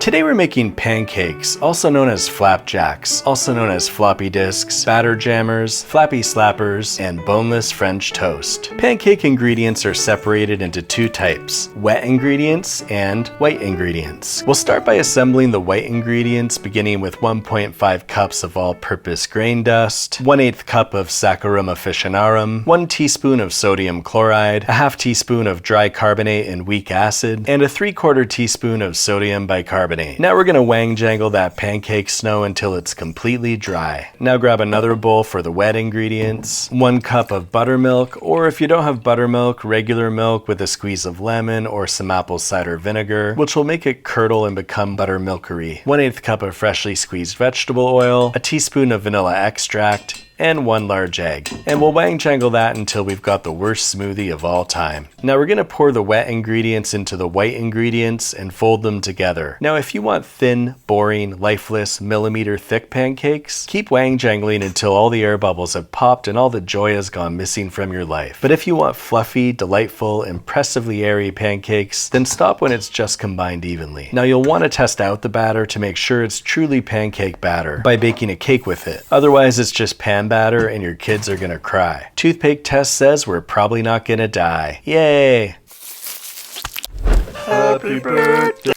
Today we're making pancakes, also known as flapjacks, also known as floppy disks, batter jammers, flappy slappers, and boneless French toast. Pancake ingredients are separated into two types, wet ingredients and white ingredients. We'll start by assembling the white ingredients, beginning with 1.5 cups of all-purpose grain dust, 1/8 cup of saccharum officinarum, 1 teaspoon of sodium chloride, a half teaspoon of dry carbonate and weak acid, and a 3/4 teaspoon of sodium bicarbonate. Now we're going to wang-jangle that pancake snow until it's completely dry. Now grab another bowl for the wet ingredients, 1 cup of buttermilk, or if you don't have buttermilk, regular milk with a squeeze of lemon or some apple cider vinegar, which will make it curdle and become buttermilkery, 1/8 cup of freshly squeezed vegetable oil, a teaspoon of vanilla extract, and 1 large egg. And we'll wang-jangle that until we've got the worst smoothie of all time. Now we're going to pour the wet ingredients into the white ingredients and fold them together. Now if you want thin, boring, lifeless, millimeter thick pancakes, keep wang-jangling until all the air bubbles have popped and all the joy has gone missing from your life. But if you want fluffy, delightful, impressively airy pancakes, then stop when it's just combined evenly. Now you'll want to test out the batter to make sure it's truly pancake batter by baking a cake with it. Otherwise it's just pan batter and your kids are gonna cry. Toothpick test says we're probably not gonna die. Yay! Happy birthday!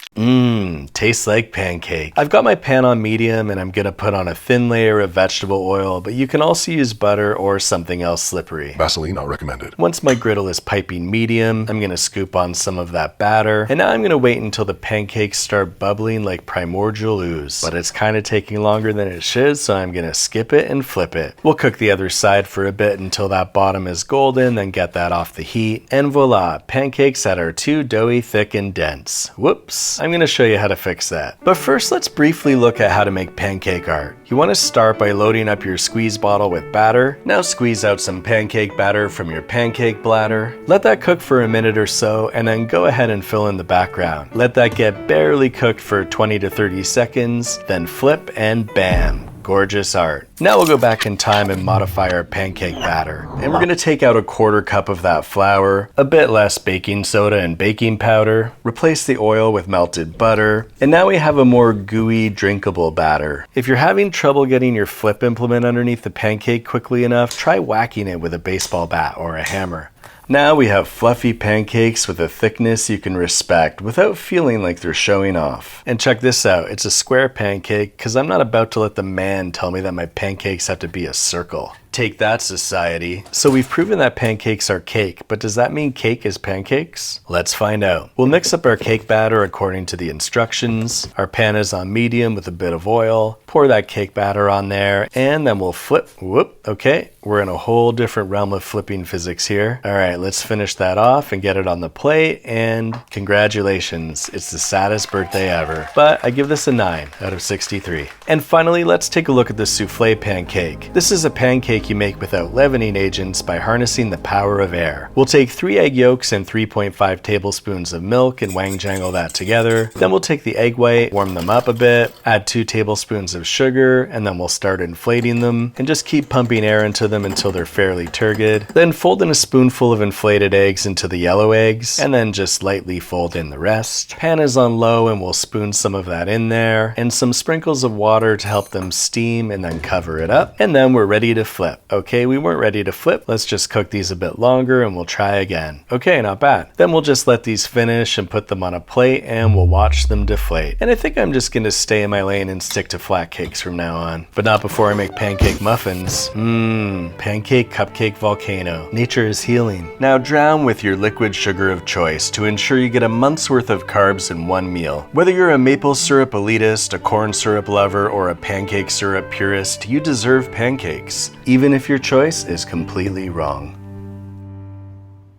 Tastes like pancake. I've got my pan on medium and I'm gonna put on a thin layer of vegetable oil, but you can also use butter or something else slippery. Vaseline not recommended. Once my griddle is piping medium, I'm gonna scoop on some of that batter, and now I'm gonna wait until the pancakes start bubbling like primordial ooze. But it's kind of taking longer than it should, so I'm gonna skip it and flip it. We'll cook the other side for a bit until that bottom is golden, then get that off the heat, and voila, pancakes that are too doughy, thick, and dense. Whoops. I'm gonna show you how to fix that. But first, let's briefly look at how to make pancake art. You want to start by loading up your squeeze bottle with batter. Now squeeze out some pancake batter from your pancake bladder. Let that cook for a minute or so, and then go ahead and fill in the background. Let that get barely cooked for 20 to 30 seconds, then flip and bam. Gorgeous art. Now we'll go back in time and modify our pancake batter. And we're going to take out 1/4 cup of that flour, a bit less baking soda and baking powder, replace the oil with melted butter, and now we have a more gooey, drinkable batter. If you're having trouble getting your flip implement underneath the pancake quickly enough, try whacking it with a baseball bat or a hammer. Now we have fluffy pancakes with a thickness you can respect without feeling like they're showing off. And check this out, it's a square pancake because I'm not about to let the man tell me that my pancakes have to be a circle. Take that, society. So we've proven that pancakes are cake, but does that mean cake is pancakes? Let's find out. We'll mix up our cake batter according to the instructions. Our pan is on medium with a bit of oil. Pour that cake batter on there, and then we'll flip. Whoop, okay. We're in a whole different realm of flipping physics here. All right, let's finish that off and get it on the plate, and congratulations. It's the saddest birthday ever. But I give this a 9 out of 63. And finally, let's take a look at the souffle pancake. This is a pancake you make without leavening agents by harnessing the power of air. We'll take 3 egg yolks and 3.5 tablespoons of milk and wang-jangle that together. Then we'll take the egg white, warm them up a bit, add 2 tablespoons of sugar, and then we'll start inflating them and just keep pumping air into them until they're fairly turgid. Then fold in a spoonful of inflated eggs into the yellow eggs, and then just lightly fold in the rest. Pan is on low and we'll spoon some of that in there, and some sprinkles of water to help them steam, and then cover it up. And then we're ready to flip. Okay, we weren't ready to flip. Let's just cook these a bit longer and we'll try again. Okay, not bad. Then we'll just let these finish and put them on a plate and we'll watch them deflate. And I think I'm just gonna stay in my lane and stick to flat cakes from now on. But not before I make pancake muffins. Pancake cupcake volcano. Nature is healing. Now drown with your liquid sugar of choice to ensure you get a month's worth of carbs in one meal. Whether you're a maple syrup elitist, a corn syrup lover, or a pancake syrup purist, you deserve pancakes, even if your choice is completely wrong.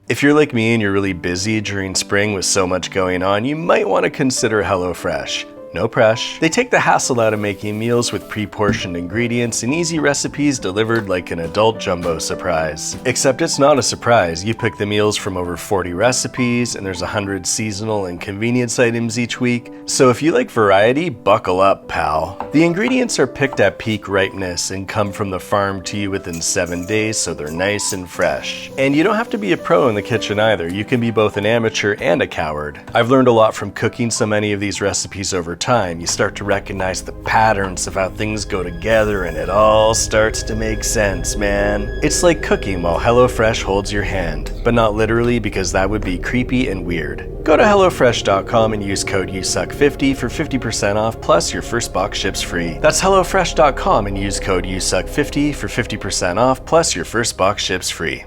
If you're like me and you're really busy during spring with so much going on, you might want to consider HelloFresh. No pressure. They take the hassle out of making meals with pre-portioned ingredients and easy recipes delivered like an adult jumbo surprise. Except it's not a surprise. You pick the meals from over 40 recipes, and there's 100 seasonal and convenience items each week. So if you like variety, buckle up, pal. The ingredients are picked at peak ripeness and come from the farm to you within 7 days, so they're nice and fresh. And you don't have to be a pro in the kitchen either. You can be both an amateur and a coward. I've learned a lot from cooking so many of these recipes over time, you start to recognize the patterns of how things go together and it all starts to make sense, man. It's like cooking while HelloFresh holds your hand, but not literally because that would be creepy and weird. Go to HelloFresh.com and use code USUCK50 for 50% off plus your first box ships free. That's HelloFresh.com and use code USUCK50 for 50% off plus your first box ships free.